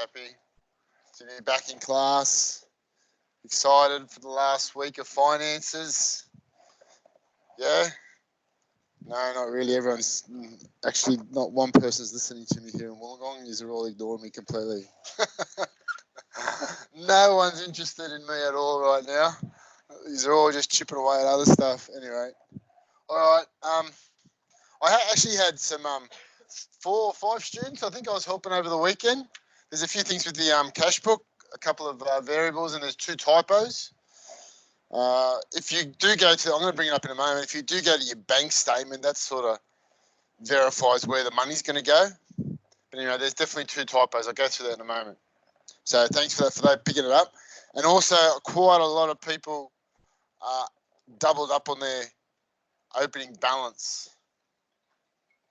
happy to be back in class. Excited for the last week of finances. Yeah? No, not really. Everyone's actually not one person's listening to me here in Wollongong. These are all ignoring me completely. No one's interested in me at all right now. These are all just chipping away at other stuff. Anyway, all right. I actually had some 4 or 5 students. I think I was helping over the weekend. There's a few things with the cash book, a couple of variables, and there's 2 typos. If you do go to, I'm going to bring it up in a moment. If you do go to your bank statement, that sort of verifies where the money's going to go. But anyway, there's definitely 2 typos. I'll go through that in a moment. So thanks for that, picking it up. And also, quite a lot of people doubled up on their opening balance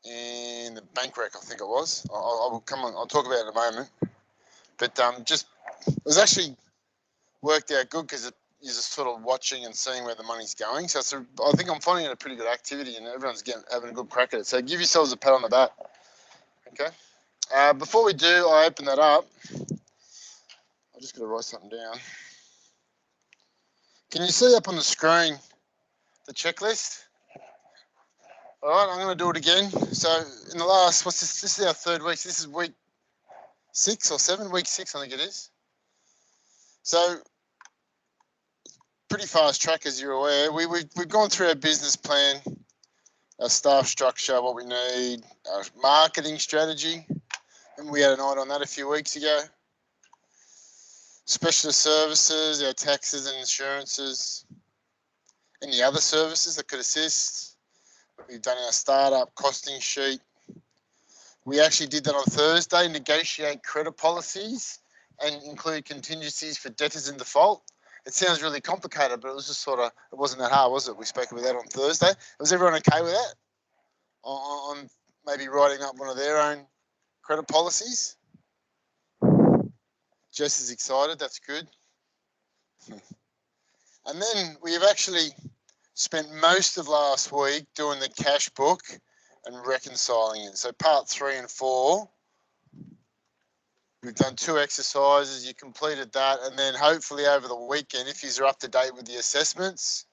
in the bank rec, I think it was. I'll talk about it in a moment. But it was actually worked out good because you're just sort of watching and seeing where the money's going. So I think I'm finding it a pretty good activity, and everyone's having a good crack at it. So give yourselves a pat on the back. Okay. Before we do, I open that up. I'm just going to write something down. Can you see up on the screen the checklist? All right, I'm going to do it again. So in the last, what's this? This is our 3rd week. So this is week 6 or 7? Week 6, I think it is. So pretty fast track, as you're aware. We've gone through our business plan, our staff structure, what we need, our marketing strategy, and we had a night on that a few weeks ago. Specialist services, our taxes and insurances, any other services that could assist. We've done our startup costing sheet. We actually did that on Thursday, negotiate credit policies and include contingencies for debtors in default. It sounds really complicated, but it was just sort of, it wasn't that hard, was it? We spoke about that on Thursday. Was everyone okay with that? On maybe writing up one of their own credit policies? Jess is excited, that's good. And then we have actually spent most of last week doing the cash book and reconciling it. So part 3 and 4, we've done 2 exercises, you completed that, and then hopefully over the weekend, if you're up to date with the assessments,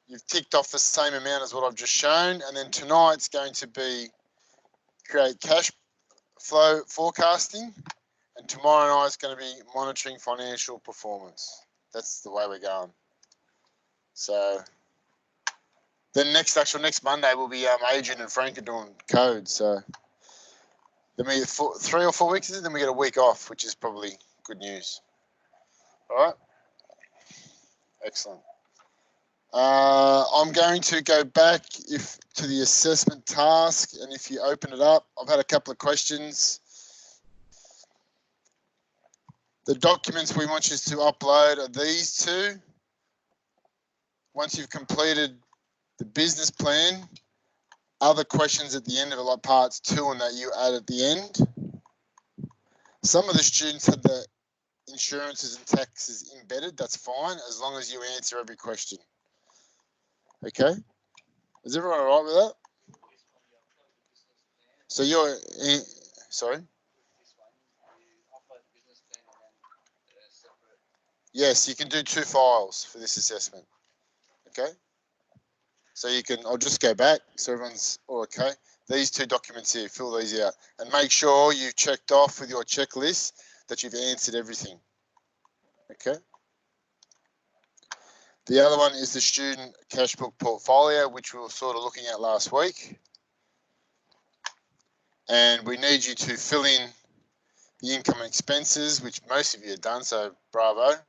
you've ticked off the same amount as what I've just shown, and then tonight's going to be create cash flow forecasting, and tomorrow night's going to be monitoring financial performance. That's the way we're going. So then next Monday will be Adrian and Frank are doing code. So then we 3 or 4 weeks, then we get a week off, which is probably good news. All right. Excellent. I'm going to go back to the assessment task, and if you open it up, I've had a couple of questions. The documents we want you to upload are these 2. Once you've completed the business plan, other questions at the end of it, like parts 2 and that you add at the end. Some of the students had the insurances and taxes embedded. That's fine, as long as you answer every question. Okay? Is everyone all right with that? So you're, sorry? Yes, you can do 2 files for this assessment. Okay? So you can, I'll just go back so everyone's all okay. These 2 documents here, fill these out. And make sure you've checked off with your checklist that you've answered everything. Okay? The other one is the student cash book portfolio, which we were sort of looking at last week. And we need you to fill in the income and expenses, which most of you have done, so bravo.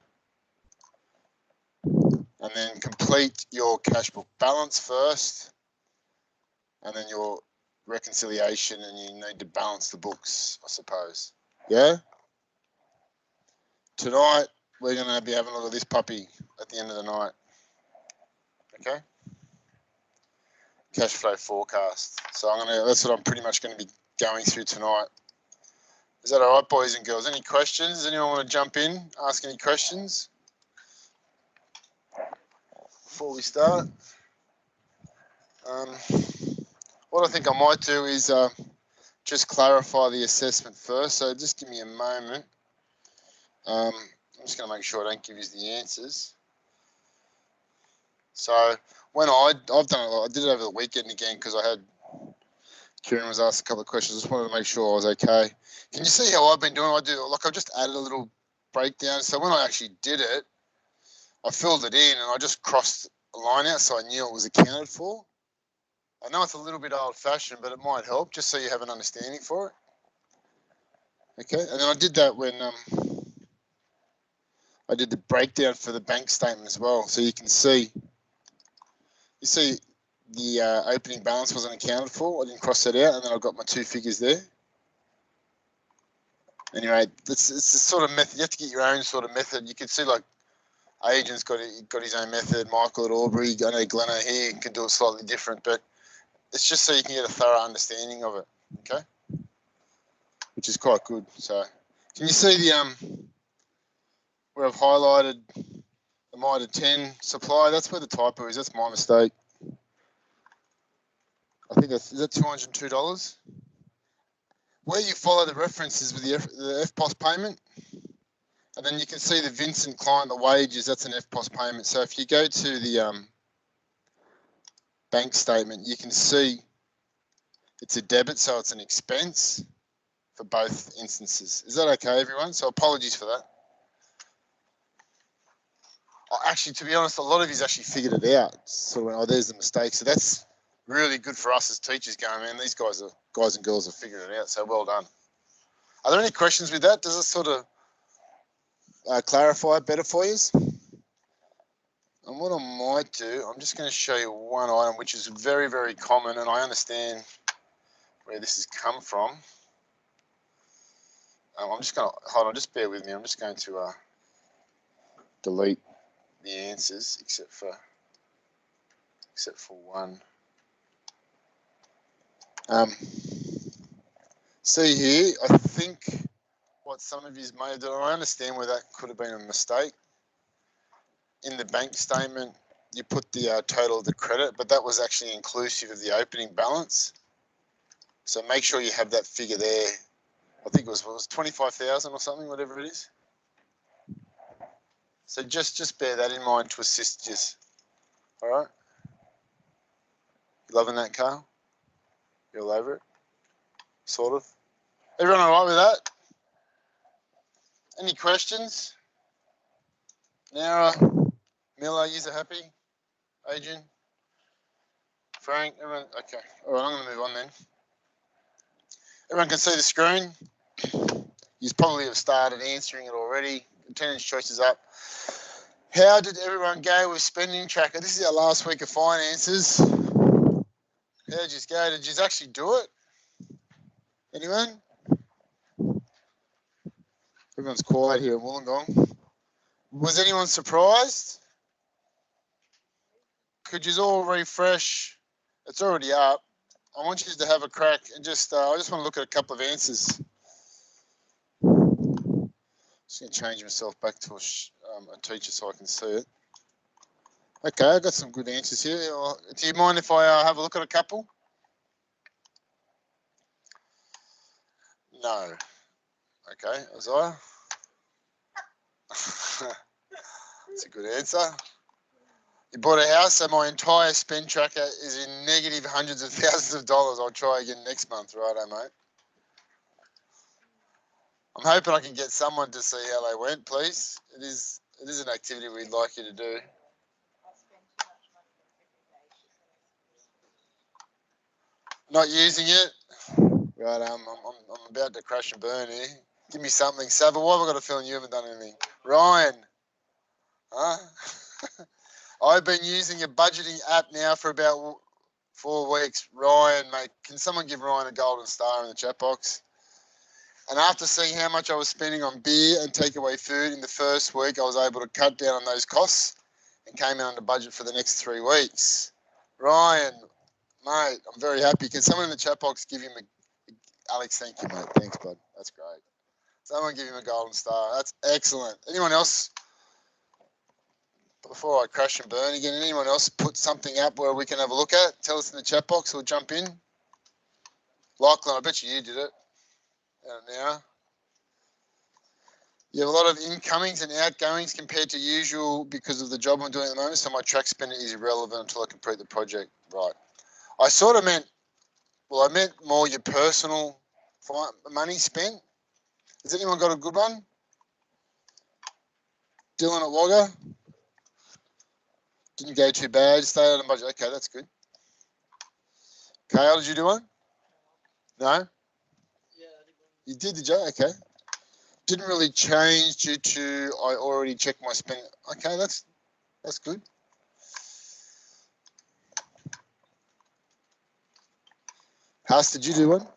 And then complete your cash book balance first, and then your reconciliation, and you need to balance the books, I suppose. Yeah? Tonight, we're going to be having a look at this puppy at the end of the night. Okay? Cash flow forecast. So that's what I'm pretty much going to be going through tonight. Is that all right, boys and girls? Any questions? Does anyone want to jump in, ask any questions before we start? What I think I might do is just clarify the assessment first. So just give me a moment. I'm just going to make sure I don't give you the answers. So when I've done it, I did it over the weekend again because I had Kieran was asked a couple of questions. I just wanted to make sure I was okay. Can you see how I've been doing? I've just added a little breakdown. So when I actually did it, I filled it in and I just crossed a line out so I knew it was accounted for. I know it's a little bit old-fashioned, but it might help just so you have an understanding for it. Okay, and then I did that when I did the breakdown for the bank statement as well. So you can see, the opening balance wasn't accounted for. I didn't cross that out, and then I've got my two figures there. Anyway, it's a sort of method. You have to get your own sort of method. You can see like Agent's got his own method. Michael at Albury, I know Glenn here can do it slightly different, but it's just so you can get a thorough understanding of it. Okay, which is quite good. So, can you see the where I've highlighted the MITRE 10 supply? That's where the typo is. That's my mistake. I think is that $202. Where you follow the references with the FPOS payment, and then you can see the Vincent client, the wages, that's an FPOS payment. So if you go to the bank statement, you can see it's a debit, so it's an expense for both instances. Is that okay, everyone? So apologies for that. Actually, to be honest, a lot of you's actually figured it out. So there's the mistake. So that's really good for us as teachers going, man, these guys and girls have figured it out. So well done. Are there any questions with that? Does it sort of clarify it better for you? And what I might do, I'm just going to show you one item which is very, very common, and I understand where this has come from. I'm just going to, hold on, just bear with me. I'm just going to delete the answers except for one. See here, I think what some of you may have done, I understand where that could have been a mistake. In the bank statement, you put the total of the credit, but that was actually inclusive of the opening balance. So make sure you have that figure there. I think it was 25,000 or something, whatever it is. So just bear that in mind to assist you. All right. You loving that, Carl? You all over it? Sort of. Everyone all right with that? Any questions? Nara, Miller, you happy? Adrian, Frank, everyone. Okay. All right, I'm going to move on then. Everyone can see the screen. You probably have started answering it already. Attendance choice is up. How did everyone go with spending tracker? This is our last week of finances. How did you go? Did you actually do it? Anyone? Everyone's quiet here in Wollongong. Was anyone surprised? Could you all refresh? It's already up. I want you to have a crack and just, I just want to look at a couple of answers. Just going to change myself back to a teacher so I can see it. Okay, I've got some good answers here. Do you mind if I have a look at a couple? No. Okay, Isaiah. That's a good answer. You bought a house, so my entire spend tracker is in negative hundreds of thousands of dollars. I'll try again next month, righto, mate? I'm hoping I can get someone to see how they went, please. It is an activity we'd like you to do. Not using it? Right, I'm about to crash and burn here. Give me something. Sava, why have I got a feeling you haven't done anything? Ryan, huh? I've been using a budgeting app now for about 4 weeks. Ryan, mate, can someone give Ryan a golden star in the chat box? And after seeing how much I was spending on beer and takeaway food in the first week, I was able to cut down on those costs and came in under budget for the next 3 weeks. Ryan, mate, I'm very happy. Can someone in the chat box give him Alex, thank you, mate. Thanks, bud. That's great. Someone give him a golden star. That's excellent. Anyone else? Before I crash and burn again, anyone else put something up where we can have a look at? Tell us in the chat box or jump in. Lachlan, I bet you did it. Now. You have a lot of incomings and outgoings compared to usual because of the job I'm doing at the moment, so my track spending is irrelevant until I complete the project. Right. I sort of meant, well, I meant more your personal money spent. Has anyone got a good one? Dylan at Wagga? Didn't go too bad. Stayed out of budget. Okay, that's good. Kale, did you do one? No? Yeah, I did one. You did you? Okay. Didn't really change due to I already checked my spending. Okay, that's good. House, did you do one?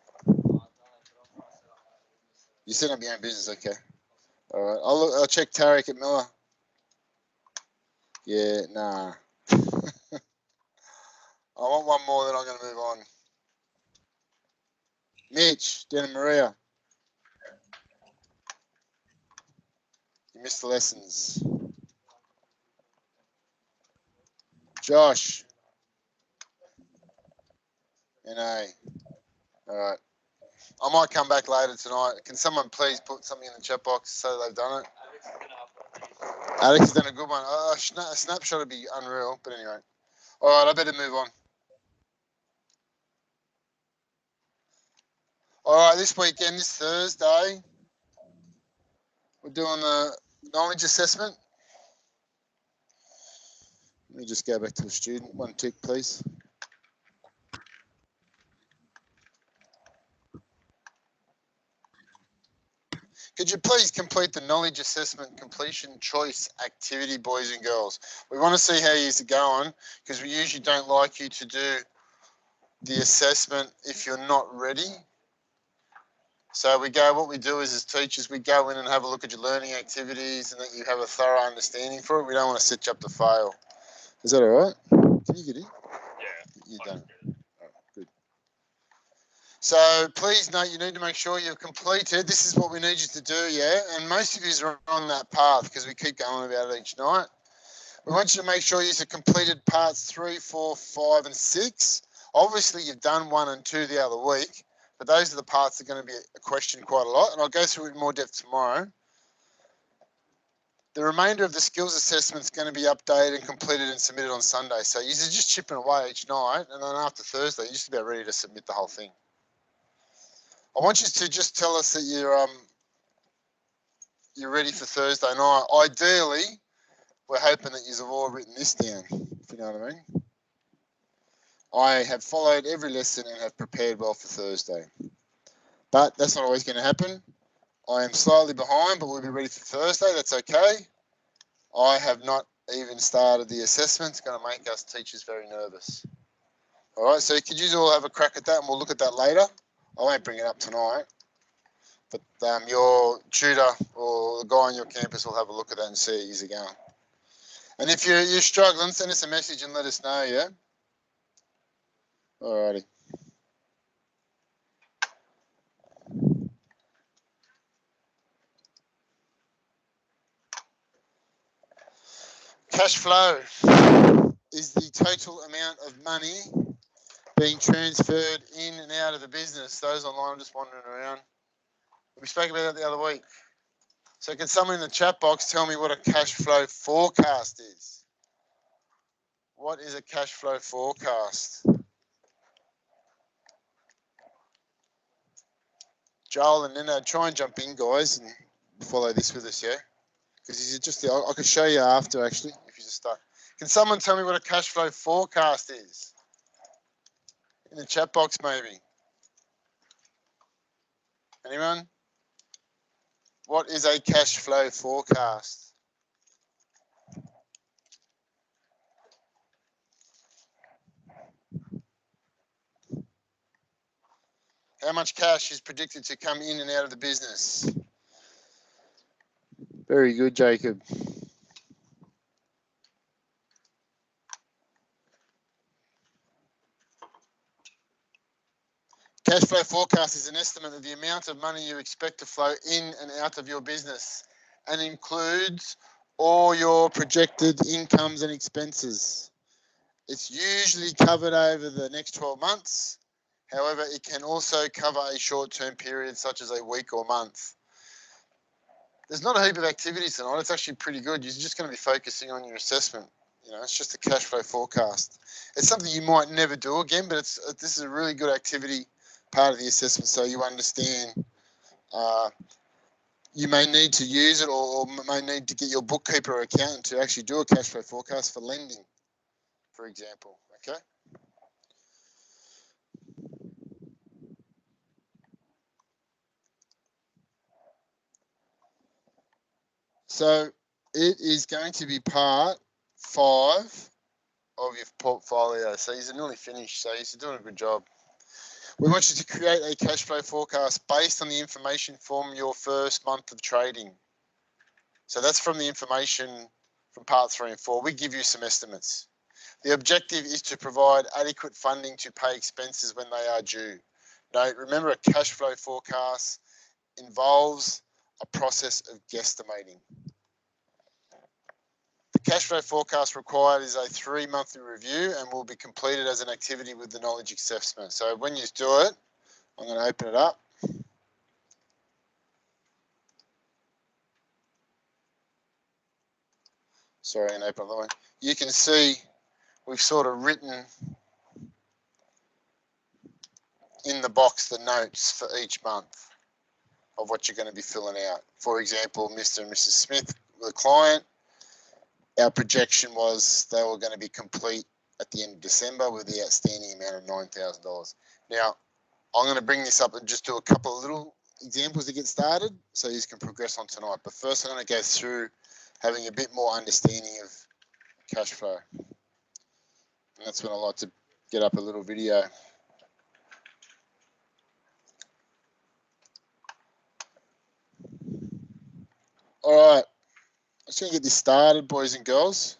You set up your own business, okay. All right. I'll check Tarek at Miller. Yeah, nah. I want one more, then I'm going to move on. Mitch, down in Maria. You missed the lessons. Josh. NA. All right. I might come back later tonight. Can someone please put something in the chat box so they've done it? Alex has done a good one. A snapshot would be unreal, but anyway. All right, I better move on. All right, this weekend, this Thursday, we're doing the knowledge assessment. Let me just go back to the student. One tick, please. Could you please complete the knowledge assessment completion choice activity, boys and girls? We want to see how you're going because we usually don't like you to do the assessment if you're not ready. So what we do is as teachers, we go in and have a look at your learning activities and that you have a thorough understanding for it. We don't want to set you up to fail. Is that all right? Can you get in? Yeah. You don't. All right, good. So please note, you need to make sure you've completed. This is what we need you to do, yeah? And most of you are on that path because we keep going about it each night. We want you to make sure you've completed parts 3, 4, 5, and 6. Obviously, you've done 1 and 2 the other week, but those are the parts that are going to be a question quite a lot, and I'll go through it in more depth tomorrow. The remainder of the skills assessment is going to be updated and completed and submitted on Sunday. So you're just chipping away each night, and then after Thursday, you're just about ready to submit the whole thing. I want you to just tell us that you're ready for Thursday night. Ideally, we're hoping that you've all written this down, if you know what I mean. I have followed every lesson and have prepared well for Thursday. But that's not always going to happen. I am slightly behind, but we'll be ready for Thursday. That's okay. I have not even started the assessment. It's going to make us teachers very nervous. All right, so could you all have a crack at that, and we'll look at that later. I won't bring it up tonight. But your tutor or the guy on your campus will have a look at that and see how you're going. And if you're struggling, send us a message and let us know, yeah? All righty. Cash flow is the total amount of money being transferred in and out of the business. Those online are just wandering around. We spoke about that the other week. So can someone in the chat box tell me what a cash flow forecast is? What is a cash flow forecast? Joel and Nina, try and jump in, guys, and follow this with us, yeah? Because I could show you after, actually, if you just start. Can someone tell me what a cash flow forecast is? In the chat box, maybe. Anyone? What is a cash flow forecast? How much cash is predicted to come in and out of the business? Very good, Jacob. Cash flow forecast is an estimate of the amount of money you expect to flow in and out of your business and includes all your projected incomes and expenses. It's usually covered over the next 12 months However, it can also cover a short-term period such as a week or month. There's not a heap of activities tonight. It's actually pretty good. You're just going to be focusing on your assessment. You know, it's just a cash flow forecast. It's something you might never do again, but this is a really good activity part of the assessment, so you understand. You may need to use it, or may need to get your bookkeeper or accountant to actually do a cash flow forecast for lending, for example. Okay. So it is going to be part 5 of your portfolio. So you're nearly finished. So you're doing a good job. We want you to create a cash flow forecast based on the information from your first month of trading. So that's from the information from part 3 and 4. We give you some estimates. The objective is to provide adequate funding to pay expenses when they are due. Note, remember, a cash flow forecast involves a process of guesstimating. The cash flow forecast required is a 3-monthly review and will be completed as an activity with the knowledge assessment. So when you do it, I'm going to open it up. Sorry, I'm going to open the one. You can see we've sort of written in the box the notes for each month of what you're going to be filling out. For example, Mr. and Mrs. Smith, the client, our projection was they were going to be complete at the end of December with the outstanding amount of $9,000. Now, I'm going to bring this up and just do a couple of little examples to get started so you can progress on tonight. But first, I'm going to go through having a bit more understanding of cash flow. And that's when I like to get up a little video. All right, I'm just going to get this started, boys and girls,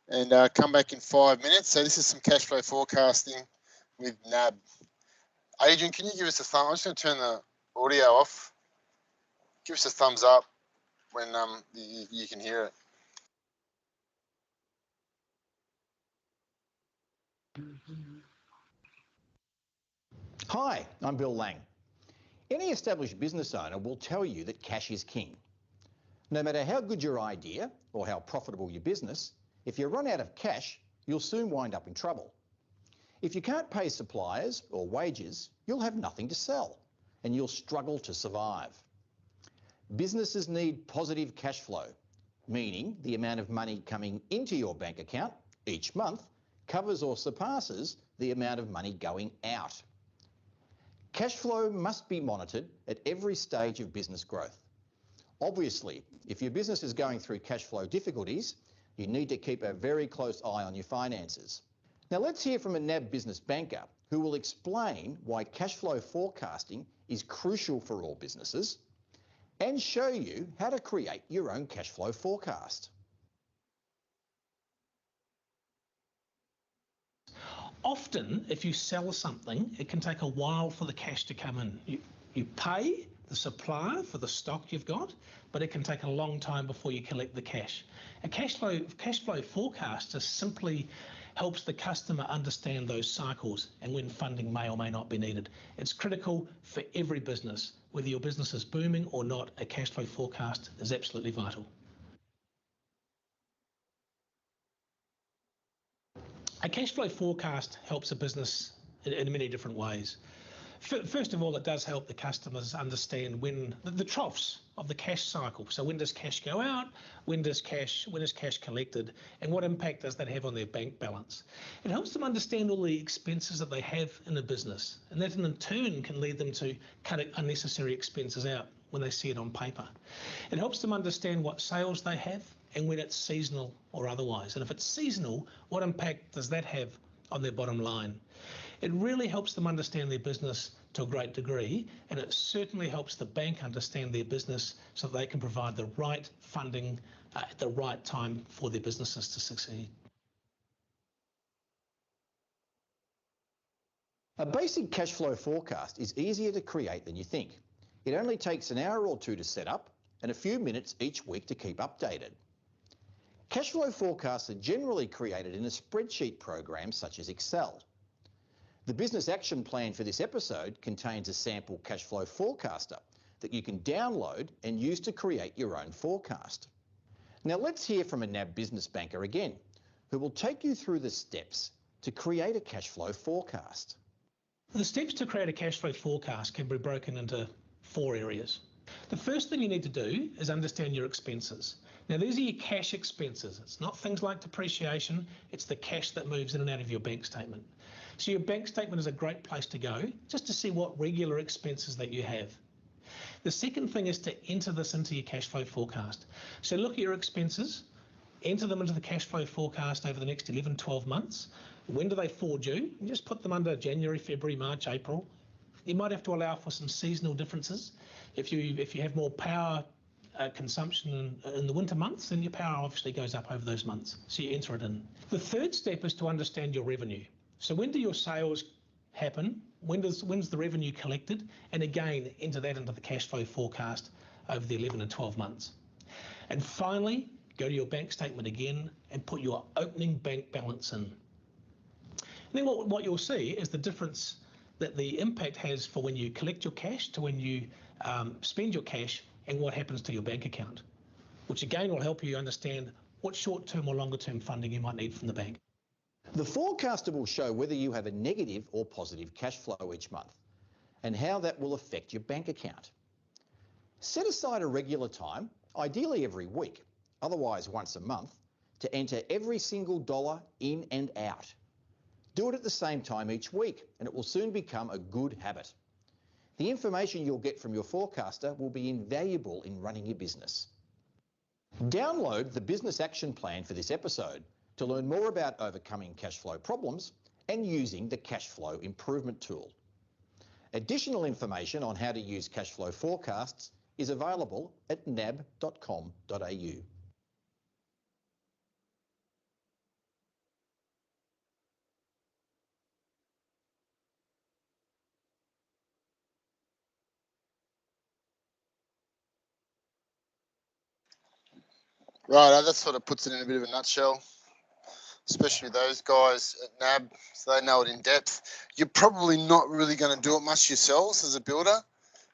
and come back in 5 minutes. So this is some cash flow forecasting with NAB. Adrian, can you give us a thumb? I'm just going to turn the audio off. Give us a thumbs up when you can hear it. Hi, I'm Bill Lang. Any established business owner will tell you that cash is king. No matter how good your idea or how profitable your business, if you run out of cash, you'll soon wind up in trouble. If you can't pay suppliers or wages, you'll have nothing to sell and you'll struggle to survive. Businesses need positive cash flow, meaning the amount of money coming into your bank account each month covers or surpasses the amount of money going out. Cash flow must be monitored at every stage of business growth. Obviously, if your business is going through cash flow difficulties, you need to keep a very close eye on your finances. Now let's hear from a NAB business banker who will explain why cash flow forecasting is crucial for all businesses and show you how to create your own cash flow forecast. Often, if you sell something, it can take a while for the cash to come in. You pay the supplier for the stock you've got, but it can take a long time before you collect the cash. A cash flow forecast just simply helps the customer understand those cycles and when funding may or may not be needed. It's critical for every business. Whether your business is booming or not, a cash flow forecast is absolutely vital. A cash flow forecast helps a business in many different ways. First of all, it does help the customers understand when the troughs of the cash cycle. So when does cash go out? When is cash collected? And what impact does that have on their bank balance? It helps them understand all the expenses that they have in a business, and that in turn can lead them to cut unnecessary expenses out when they see it on paper. It helps them understand what sales they have and when it's seasonal or otherwise. And if it's seasonal, what impact does that have on their bottom line? It really helps them understand their business to a great degree, and it certainly helps the bank understand their business so that they can provide the right funding at the right time for their businesses to succeed. A basic cash flow forecast is easier to create than you think. It only takes an hour or two to set up and a few minutes each week to keep updated. Cash flow forecasts are generally created in a spreadsheet program such as Excel. The business action plan for this episode contains a sample cash flow forecaster that you can download and use to create your own forecast. Now let's hear from a NAB business banker again, who will take you through the steps to create a cash flow forecast. The steps to create a cash flow forecast can be broken into 4 areas. The first thing you need to do is understand your expenses. Now these are your cash expenses. It's not things like depreciation, it's the cash that moves in and out of your bank statement. So your bank statement is a great place to go just to see what regular expenses that you have. The second thing is to enter this into your cash flow forecast. So look at your expenses, enter them into the cash flow forecast over the next 11, 12 months. When do they fall due? You just put them under January, February, March, April. You might have to allow for some seasonal differences. If you have more power consumption in the winter months, then your power obviously goes up over those months. So you enter it in. The third step is to understand your revenue. So when do your sales happen? When's the revenue collected? And again, enter that into the cash flow forecast over the 11 and 12 months. And finally, go to your bank statement again and put your opening bank balance in. And then what you'll see is the difference that the impact has for when you collect your cash to when you spend your cash and what happens to your bank account, which again will help you understand what short-term or longer-term funding you might need from the bank. The forecaster will show whether you have a negative or positive cash flow each month and how that will affect your bank account. Set aside a regular time, ideally every week, otherwise once a month, to enter every single dollar in and out. Do it at the same time each week and it will soon become a good habit. The information you'll get from your forecaster will be invaluable in running your business. Download the business action plan for this episode to learn more about overcoming cash flow problems and using the cash flow improvement tool. Additional information on how to use cash flow forecasts is available at nab.com.au. Right, that sort of puts it in a bit of a nutshell, especially those guys at NAB, so they know it in depth. You're probably not really going to do it much yourselves as a builder,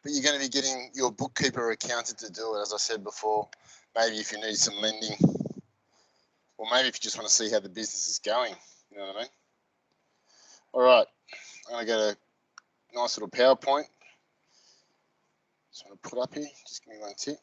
but you're going to be getting your bookkeeper or accountant to do it, as I said before. Maybe if you need some lending, or maybe if you just want to see how the business is going, you know what I mean? All right, I'm going to get a nice little PowerPoint. Just want to put up here, just give me one tick.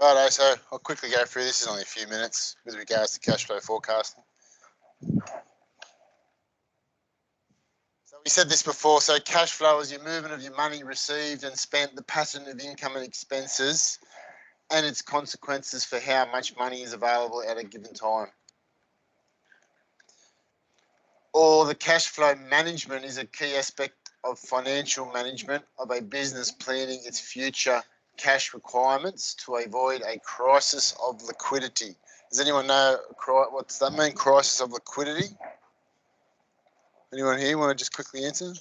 Righto, so I'll quickly go through this. Is only a few minutes with regards to cash flow forecasting. So we said this before, so cash flow is your movement of your money received and spent, the pattern of income and expenses, and its consequences for how much money is available at a given time. Or the cash flow management is a key aspect of financial management of a business planning its future cash requirements to avoid a crisis of liquidity. Does anyone know what does that mean, crisis of liquidity? Anyone here want to just quickly answer?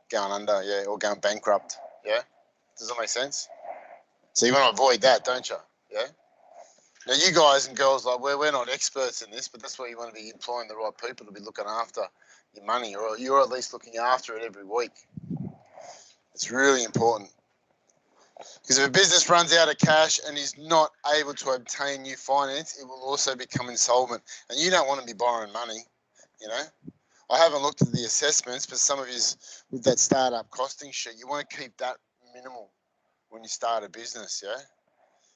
Going under, yeah, or going bankrupt, yeah? Does that make sense? So you want to avoid that, don't you? Yeah? Now you guys and girls, like we're not experts in this, but that's why you want to be employing the right people to be looking after your money, or you're at least looking after it every week. It's really important. Because if a business runs out of cash and is not able to obtain new finance, it will also become insolvent. And you don't want to be borrowing money, you know. I haven't looked at the assessments, but some of you with that startup costing sheet, you want to keep that minimal when you start a business, yeah.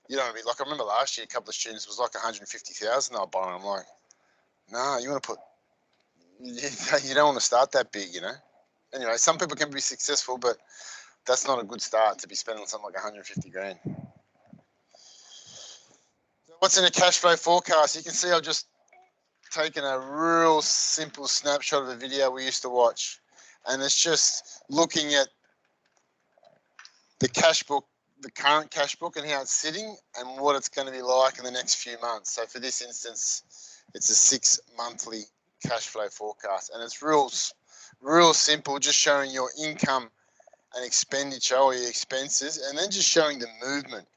You don't want to be like, I remember last year, a couple of students was like 150,000 they were borrowing. I'm like, no, you want to put, you don't want to start that big, you know. Anyway, some people can be successful, but that's not a good start to be spending something like 150 grand. So what's in a cash flow forecast? You can see I've just taken a real simple snapshot of a video we used to watch, and it's just looking at the cash book, the current cash book, and how it's sitting and what it's going to be like in the next few months. So for this instance, it's a 6 monthly cash flow forecast, and it's real simple, just showing your income and expenditure or your expenses, and then just showing the movement.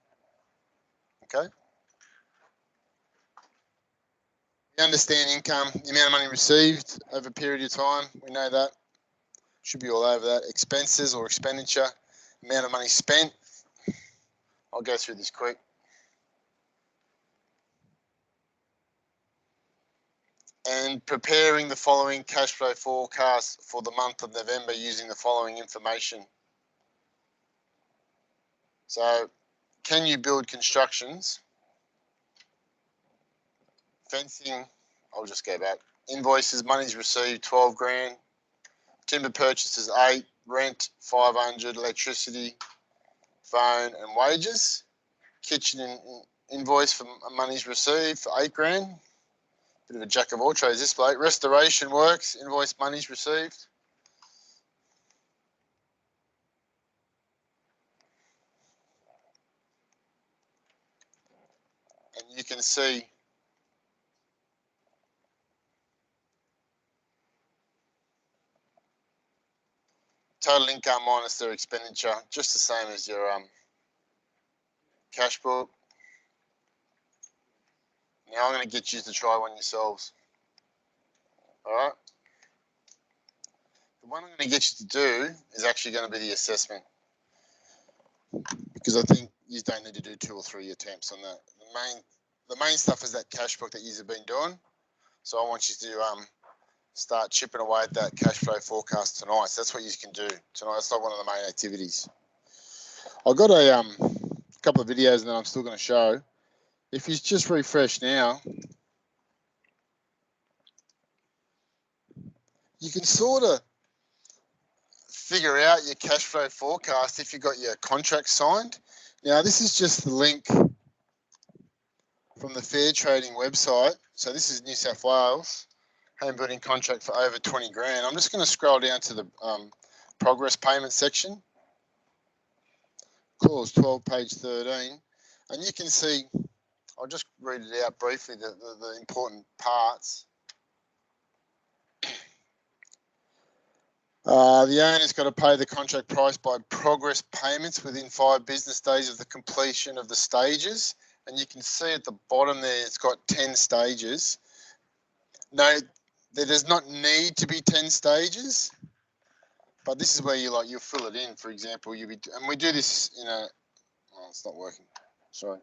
Okay. We understand income, the amount of money received over a period of time. We know that. Should be all over that. Expenses or expenditure, amount of money spent. I'll go through this quick. And preparing the following cash flow forecast for the month of November using the following information. So, can you build constructions? Fencing, I'll just go back. Invoices, money's received, 12 grand. Timber purchases, 8. Rent, 500. Electricity, phone and wages. Kitchen invoice for money's received for 8 grand. Bit of a jack of all trades this bloke. Restoration works, invoice money's received. And you can see total income minus their expenditure, just the same as your cash book. Now I'm going to get you to try one yourselves. All right. The one I'm going to get you to do is actually going to be the assessment, because I think you don't need to do 2 or 3 attempts on that. The main stuff is that cash book that you've been doing. So I want you to start chipping away at that cash flow forecast tonight. So that's what you can do tonight. It's like one of the main activities. I've got a couple of videos that I'm still going to show. If you just refresh now, you can sort of figure out your cash flow forecast if you've got your contract signed. Now, this is just the link from the Fair Trading website. So this is New South Wales home building contract for over 20 grand. I'm just going to scroll down to the progress payment section. Clause 12, page 13. And you can see, I'll just read it out briefly, the important parts. The owner's got to pay the contract price by progress payments within 5 business days of the completion of the stages. And you can see at the bottom there, it's got 10 stages. No, there does not need to be 10 stages, but this is where you fill it in. For example, and we do this in a, oh, it's not working. Sorry.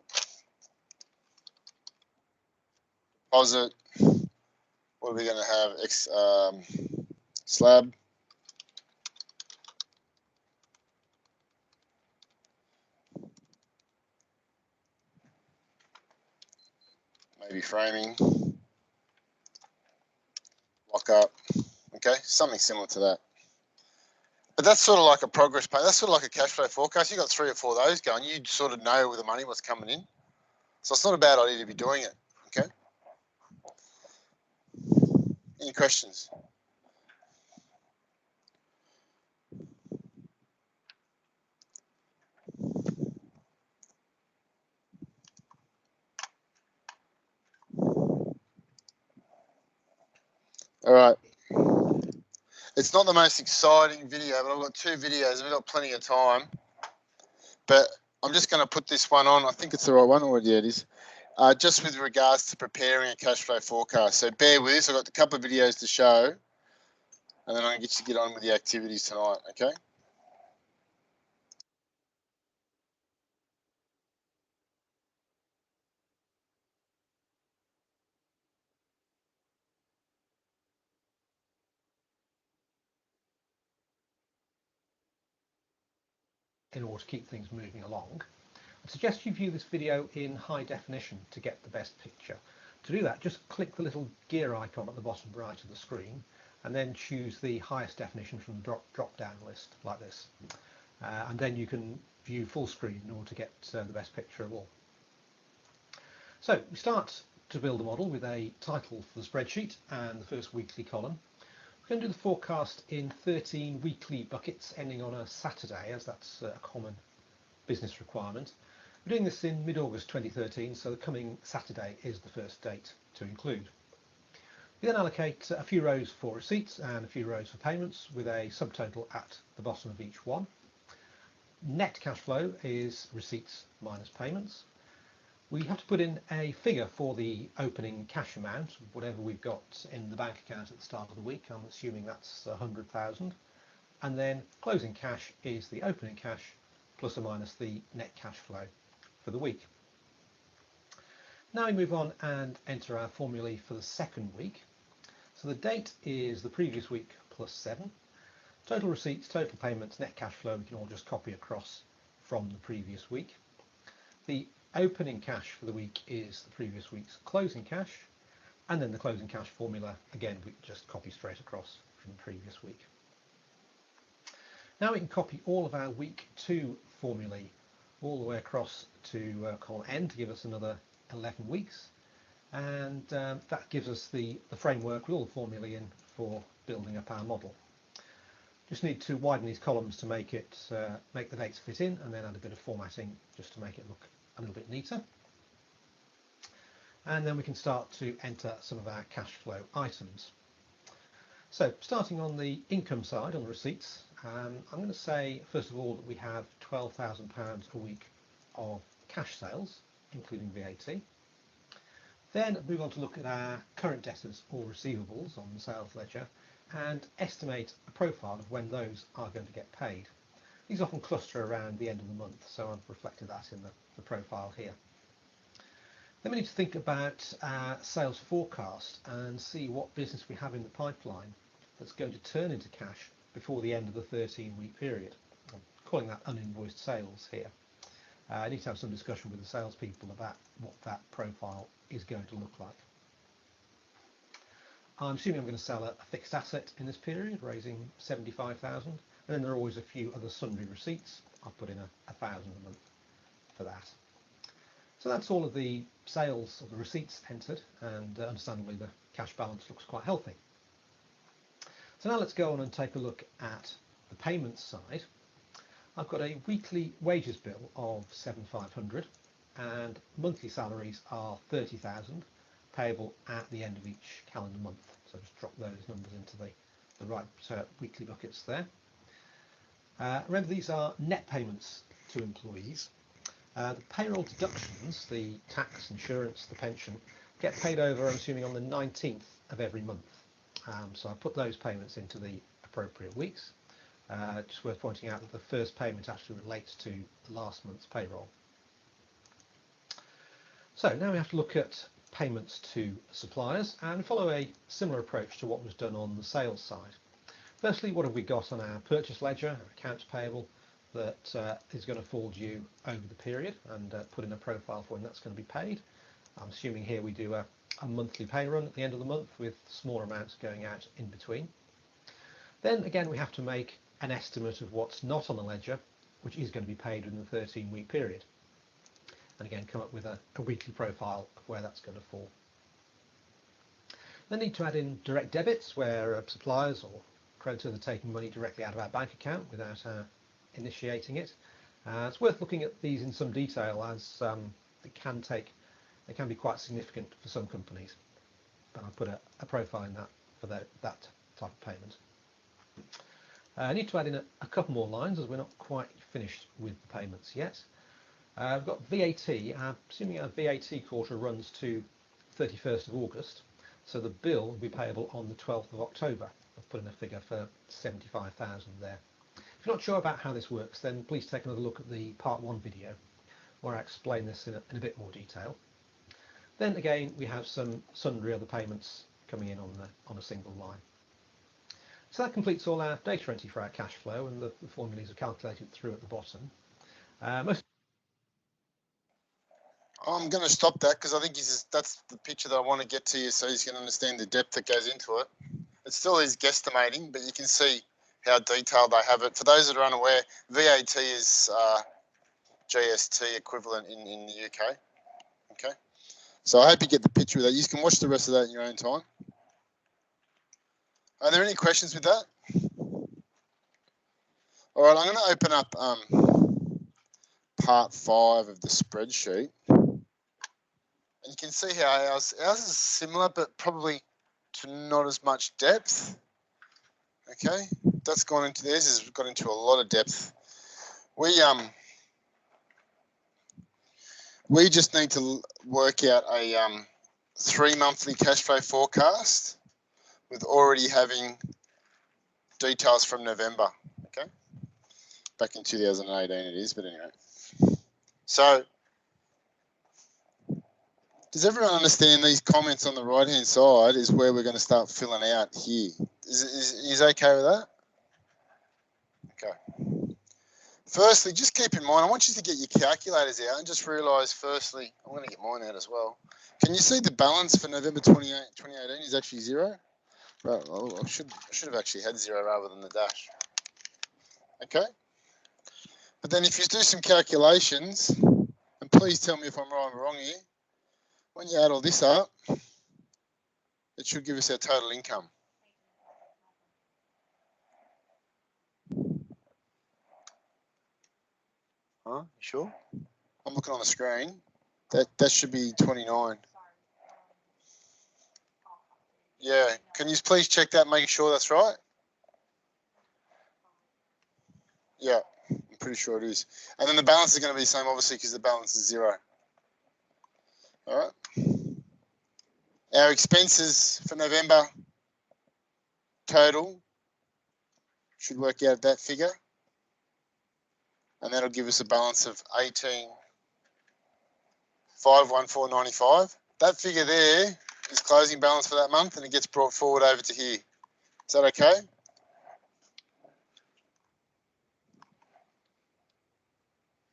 Deposit. What are we going to have? Slab. Maybe framing. Lock up. Okay, something similar to that. But that's sort of like a progress pay. That's sort of like a cash flow forecast. You've got 3 or 4 of those going. You sort of know with the money what's coming in. So it's not a bad idea to be doing it. Okay. Any questions? All right. It's not the most exciting video, but I've got 2 videos. We've got plenty of time. But I'm just going to put this one on. I think it's the right one. Or yeah, it is. Just with regards to preparing a cash flow forecast. So bear with us. I've got a couple of videos to show. And then I'm going to get you to get on with the activities tonight. Okay. In order to keep things moving along, I suggest you view this video in high definition to get the best picture. To do that, just click the little gear icon at the bottom right of the screen and then choose the highest definition from the drop-down list like this. And then you can view full screen in order to get the best picture of all. So we start to build a model with a title for the spreadsheet and the first weekly column. We're going to do the forecast in 13 weekly buckets ending on a Saturday, as that's a common business requirement. We're doing this in mid-August 2013, so the coming Saturday is the first date to include. We then allocate a few rows for receipts and a few rows for payments with a subtotal at the bottom of each one. Net cash flow is receipts minus payments. We have to put in a figure for the opening cash amount, whatever we've got in the bank account at the start of the week. I'm assuming that's 100,000. And then closing cash is the opening cash plus or minus the net cash flow for the week. Now we move on and enter our formulae for the second week. So the date is the previous week plus 7. Total receipts, total payments, net cash flow, we can all just copy across from the previous week. The opening cash for the week is the previous week's closing cash, and then the closing cash formula, again, we just copy straight across from the previous week. Now we can copy all of our week 2 formulae all the way across to column N to give us another 11 weeks, and that gives us the framework with all the formulae in for building up our model. Just need to widen these columns to make the dates fit in, and then add a bit of formatting just to make it look a little bit neater. And then we can start to enter some of our cash flow items. So starting on the income side, on the receipts, I'm going to say first of all that we have £12,000 a week of cash sales, including VAT. Then move on to look at our current debtors or receivables on the sales ledger and estimate a profile of when those are going to get paid. These often cluster around the end of the month, so I've reflected that in the profile here. Then we need to think about our sales forecast and see what business we have in the pipeline that's going to turn into cash before the end of the 13-week period. I'm calling that uninvoiced sales here. I need to have some discussion with the salespeople about what that profile is going to look like. I'm assuming I'm going to sell a fixed asset in this period, raising 75,000, and then there are always a few other sundry receipts. I'll put in 1,000 a month for that. So that's all of the sales of the receipts entered, and understandably the cash balance looks quite healthy. So now let's go on and take a look at the payments side. I've got a weekly wages bill of 7,500 and monthly salaries are 30,000, payable at the end of each calendar month. So just drop those numbers into the right weekly buckets there. Remember, these are net payments to employees. The payroll deductions, the tax, insurance, the pension, get paid over, I'm assuming, on the 19th of every month. So I put those payments into the appropriate weeks. Just worth pointing out that the first payment actually relates to last month's payroll. So now we have to look at payments to suppliers and follow a similar approach to what was done on the sales side. Firstly, what have we got on our purchase ledger, our accounts payable, that is going to fall due over the period, and put in a profile for when that's going to be paid. I'm assuming here we do a monthly pay run at the end of the month with small amounts going out in between. Then again, we have to make an estimate of what's not on the ledger, which is going to be paid within the 13-week period. And again, come up with a weekly profile of where that's going to fall. Then need to add in direct debits, where suppliers or creditors are taking money directly out of our bank account without initiating it. It's worth looking at these in some detail, as they can be quite significant for some companies. But I'll put a profile in that for that type of payment. I need to add in a couple more lines, as we're not quite finished with the payments yet. I've got VAT. I'm assuming our VAT quarter runs to 31st of August, so the bill will be payable on the 12th of October. I've put in a figure for 75,000 there. If you're not sure about how this works, then please take another look at the part 1 video, where I explain this in a bit more detail. Then again, we have some sundry other payments coming in on a single line. So that completes all our data entry for our cash flow, and the formulas are calculated through at the bottom. I'm going to stop that because I think that's the picture that I want to get to you, so he's going to understand the depth that goes into it. It still is guesstimating, but you can see how detailed they have it. For those that are unaware, VAT is GST equivalent in the UK. Okay, So I hope you get the picture of that. You can watch the rest of that in your own time. Are there any questions with that? All right, I'm going to open up part 5 of the spreadsheet. And you can see how ours is similar, but probably to not as much depth. Okay, that's gone into theirs, has got into a lot of depth. We just need to work out a 3 monthly cash flow forecast with already having details from November. Okay, back in 2018 it is, but anyway. So, does everyone understand these comments on the right hand side is where we're going to start filling out here? Is okay with that? Okay. Firstly, just keep in mind, I want you to get your calculators out and just realise, firstly, I'm going to get mine out as well. Can you see the balance for November 2018 is actually 0? Well, I should have actually had 0 rather than the dash. Okay? But then if you do some calculations, and please tell me if I'm right or wrong here, when you add all this up, it should give us our total income. Huh? You sure? I'm looking on the screen. That should be 29. Yeah. Can you please check that, make sure that's right? Yeah, I'm pretty sure it is. And then the balance is going to be the same, obviously, because the balance is 0. All right. Our expenses for November total should work out that figure. And that'll give us a balance of 18,514.95. That figure there is closing balance for that month, and it gets brought forward over to here. Is that okay?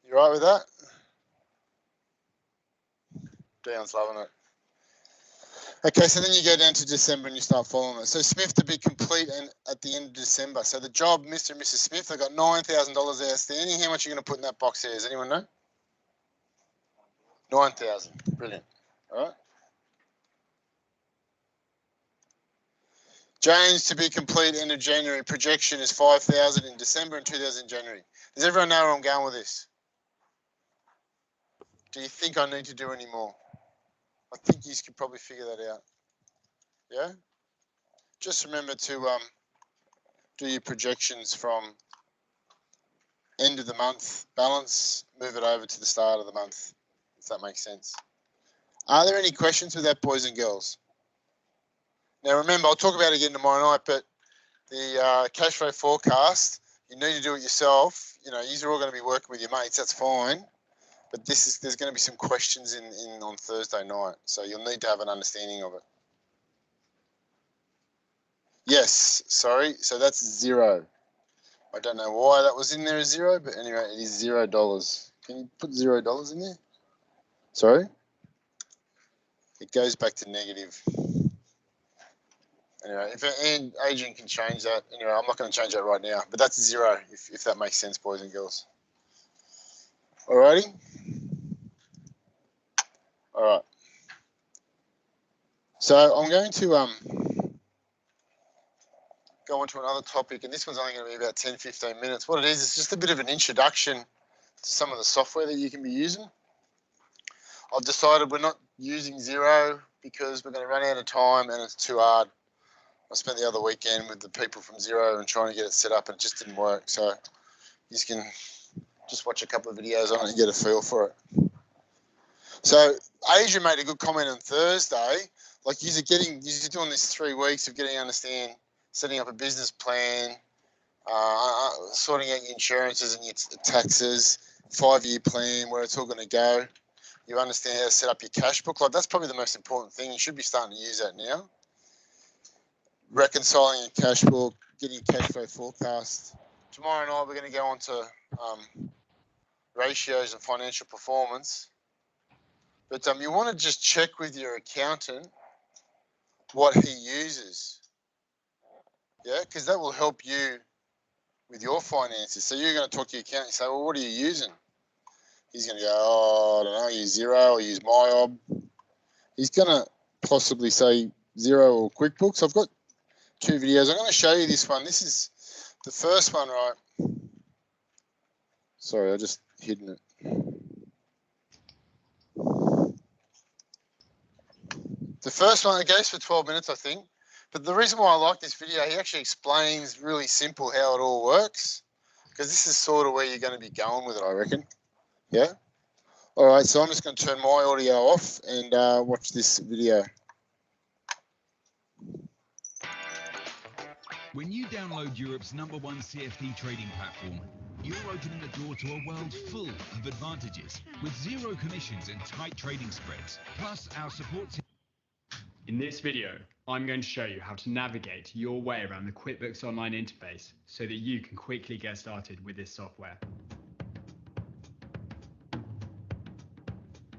You right with that? Dion's loving it. Okay, so then you go down to December and you start following it. So Smith to be complete and at the end of December. So the job, Mr. and Mrs. Smith, they've got $9,000 outstanding. How much are you going to put in that box there? Does anyone know? 9,000. Brilliant. All right. James to be complete end of January. Projection is 5,000 in December and 2,000 in January. Does everyone know where I'm going with this? Do you think I need to do any more? I think you could probably figure that out. Yeah? Just remember to do your projections from end of the month balance, move it over to the start of the month, if that makes sense. Are there any questions with that, boys and girls? Now remember, I'll talk about it again tomorrow night, but the cash flow forecast, you need to do it yourself. You know, you're all going to be working with your mates, that's fine. But there's going to be some questions in on Thursday night, so you'll need to have an understanding of it. Yes, sorry, so that's 0. I don't know why that was in there as 0, but anyway, it is $0. Can you put $0 in there? Sorry? It goes back to negative. Anyway, and Adrian can change that. Anyway, I'm not going to change that right now, but that's 0, if that makes sense, boys and girls. Alrighty? All right. So I'm going to go on to another topic, and this one's only going to be about 10, 15 minutes. What it is, it's just a bit of an introduction to some of the software that you can be using. I've decided we're not using Xero because we're going to run out of time and it's too hard. I spent the other weekend with the people from Xero and trying to get it set up and it just didn't work. So you can just watch a couple of videos on it and get a feel for it. So Asia made a good comment on Thursday. Like you're doing this 3 weeks of getting to understand, setting up a business plan, sorting out your insurances and your taxes, 5-year plan, where it's all going to go. You understand how to set up your cash book. Like that's probably the most important thing. You should be starting to use that now. Reconciling your cash book, getting your cash flow forecast. Tomorrow night we're going to go on to ratios and financial performance. But you want to just check with your accountant what he uses. Yeah, because that will help you with your finances. So you're going to talk to your accountant and say, well, what are you using? He's going to go, oh, I don't know, I use Xero, I use MyOb. he's going to possibly say Xero or QuickBooks. I've got 2 videos. I'm going to show you this one. This is the first one, right? Sorry, I just hidden it. The first one, it goes for 12 minutes, I think. But the reason why I like this video, he actually explains really simple how it all works. Because this is sort of where you're going to be going with it, I reckon. Yeah? All right, so I'm just going to turn my audio off and watch this video. When you download Europe's #1 CFD trading platform, you're opening the door to a world full of advantages with zero commissions and tight trading spreads. Plus, our support team. In this video, I'm going to show you how to navigate your way around the QuickBooks Online interface so that you can quickly get started with this software.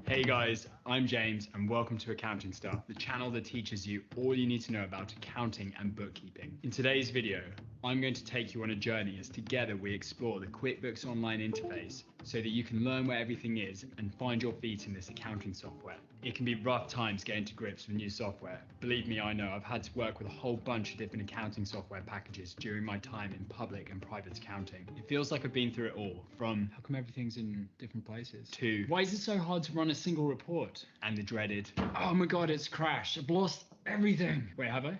Hey guys, I'm James and welcome to Accounting Stuff, the channel that teaches you all you need to know about accounting and bookkeeping. In today's video, I'm going to take you on a journey as together we explore the QuickBooks Online interface so that you can learn where everything is and find your feet in this accounting software. It can be rough times getting to grips with new software. Believe me, I know. I've had to work with a whole bunch of different accounting software packages during my time in public and private accounting. It feels like I've been through it all, from how come everything's in different places, to why is it so hard to run a single report, and the dreaded, oh my god, it's crashed, I've lost everything. Wait, have I?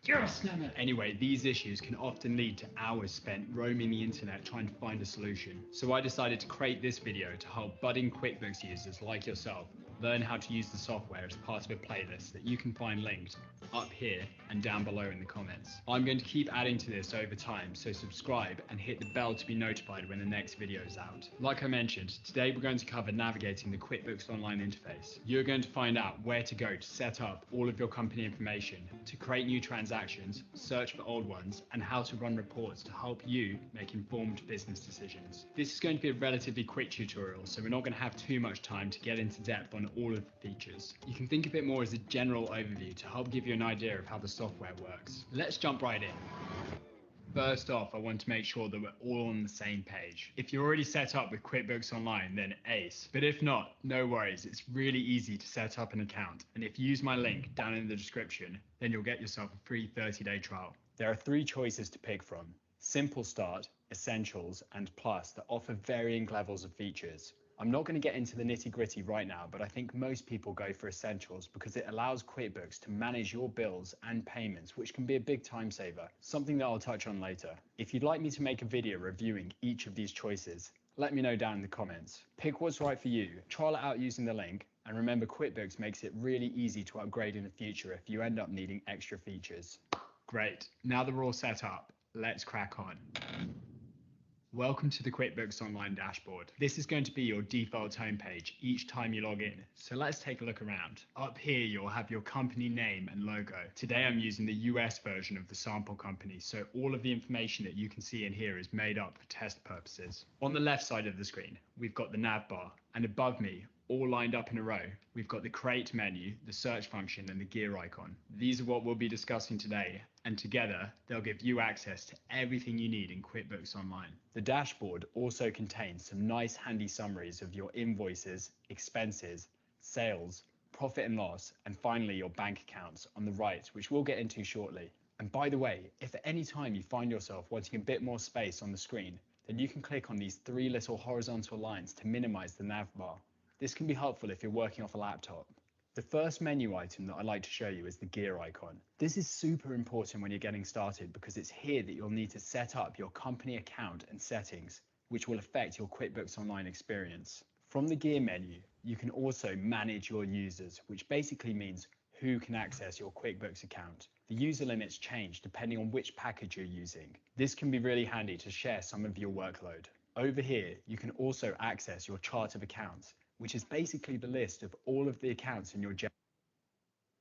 Yes, damn it. Anyway, these issues can often lead to hours spent roaming the internet trying to find a solution. So I decided to create this video to help budding QuickBooks users like yourself learn how to use the software as part of a playlist that you can find linked up here and down below in the comments. I'm going to keep adding to this over time, so subscribe and hit the bell to be notified when the next video is out. Like I mentioned, today we're going to cover navigating the QuickBooks Online interface. You're going to find out where to go to set up all of your company information, to create new transactions, search for old ones, and how to run reports to help you make informed business decisions. This is going to be a relatively quick tutorial, so we're not going to have too much time to get into depth on all of the features. You can think of it more as a general overview to help give you an idea of how the software works. Let's jump right in. First off, I want to make sure that we're all on the same page. If you're already set up with QuickBooks Online, then ace. But if not, no worries. It's really easy to set up an account. And if you use my link down in the description, then you'll get yourself a free 30-day trial. There are 3 choices to pick from: Simple Start, Essentials, and Plus, that offer varying levels of features. I'm not going to get into the nitty-gritty right now, but I think most people go for Essentials because it allows QuickBooks to manage your bills and payments, which can be a big time saver, something that I'll touch on later. If you'd like me to make a video reviewing each of these choices, let me know down in the comments. Pick what's right for you, trial it out using the link, and remember, QuickBooks makes it really easy to upgrade in the future if you end up needing extra features. Great, now that we're all set up, let's crack on. Welcome to the QuickBooks Online dashboard. This is going to be your default homepage each time you log in. So let's take a look around. Up here, you'll have your company name and logo. Today, I'm using the US version of the sample company, so all of the information that you can see in here is made up for test purposes. On the left side of the screen, we've got the nav bar, and above me, all lined up in a row, we've got the create menu, the search function, and the gear icon. These are what we'll be discussing today, and together they'll give you access to everything you need in QuickBooks Online. The dashboard also contains some nice handy summaries of your invoices, expenses, sales, profit and loss, and finally your bank accounts on the right, which we'll get into shortly. And by the way, if at any time you find yourself wanting a bit more space on the screen, then you can click on these 3 little horizontal lines to minimize the nav bar. This can be helpful if you're working off a laptop. The first menu item that I'd like to show you is the gear icon. This is super important when you're getting started because it's here that you'll need to set up your company account and settings, which will affect your QuickBooks Online experience. From the gear menu, you can also manage your users, which basically means who can access your QuickBooks account. The user limits change depending on which package you're using. This can be really handy to share some of your workload. Over here, you can also access your chart of accounts, which is basically the list of all of the accounts in your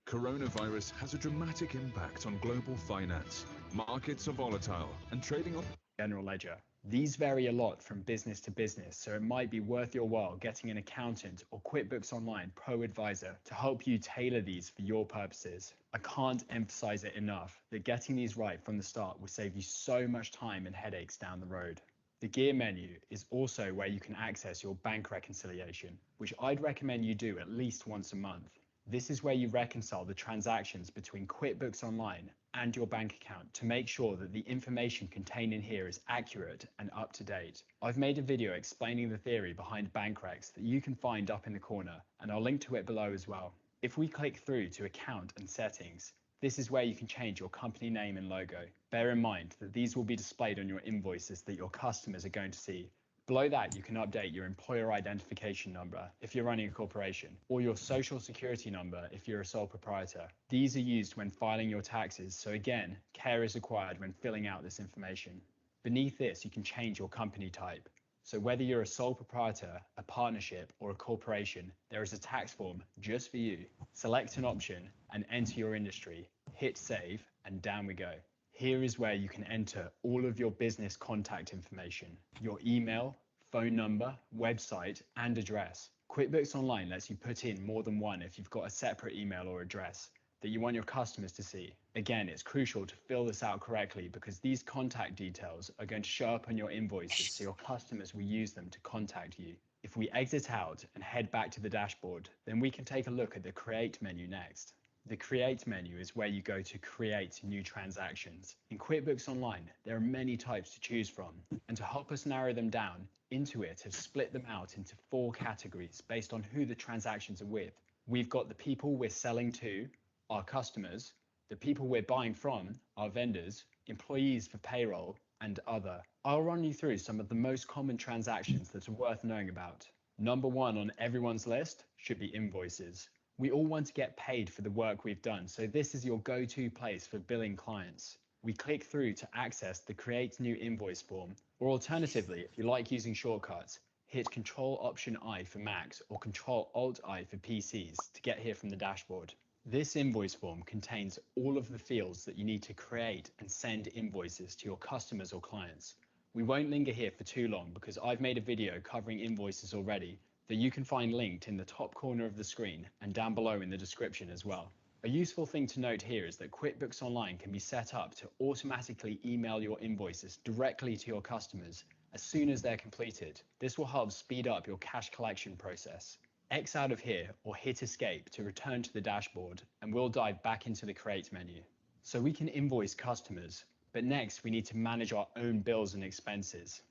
Coronavirus has a dramatic impact on global finance. Markets are volatile and trading on general ledger. These vary a lot from business to business, so it might be worth your while getting an accountant or QuickBooks Online Pro Advisor to help you tailor these for your purposes. I can't emphasize it enough that getting these right from the start will save you so much time and headaches down the road. The gear menu is also where you can access your bank reconciliation, which I'd recommend you do at least once a month. This is where you reconcile the transactions between QuickBooks Online and your bank account to make sure that the information contained in here is accurate and up to date. I've made a video explaining the theory behind bank recs that you can find up in the corner, and I'll link to it below as well. If we click through to Account and Settings, this is where you can change your company name and logo. Bear in mind that these will be displayed on your invoices that your customers are going to see. Below that, you can update your employer identification number if you're running a corporation, or your social security number if you're a sole proprietor. These are used when filing your taxes, so again, care is required when filling out this information. Beneath this, you can change your company type. So whether you're a sole proprietor, a partnership, or a corporation, there is a tax form just for you. Select an option and enter your industry, hit save, and down we go. Here is where you can enter all of your business contact information, your email, phone number, website, and address. QuickBooks Online lets you put in more than one if you've got a separate email or address that you want your customers to see. Again, it's crucial to fill this out correctly because these contact details are going to show up on your invoices, so your customers will use them to contact you. If we exit out and head back to the dashboard, then we can take a look at the Create menu next. The Create menu is where you go to create new transactions. In QuickBooks Online, there are many types to choose from, and to help us narrow them down, Intuit has split them out into 4 categories based on who the transactions are with. We've got the people we're selling to, our customers, the people we're buying from, our vendors, employees for payroll, and other. I'll run you through some of the most common transactions that are worth knowing about. Number 1 on everyone's list should be invoices. We all want to get paid for the work we've done, so this is your go-to place for billing clients. We click through to access the Create New Invoice form, or alternatively, if you like using shortcuts, hit Control-Option-I for Macs or Control-Alt-I for PCs to get here from the dashboard. This invoice form contains all of the fields that you need to create and send invoices to your customers or clients. We won't linger here for too long because I've made a video covering invoices already that you can find linked in the top corner of the screen and down below in the description as well. A useful thing to note here is that QuickBooks Online can be set up to automatically email your invoices directly to your customers as soon as they're completed. This will help speed up your cash collection process. X out of here or hit escape to return to the dashboard, and we'll dive back into the Create menu. So we can invoice customers, but next we need to manage our own bills and expenses.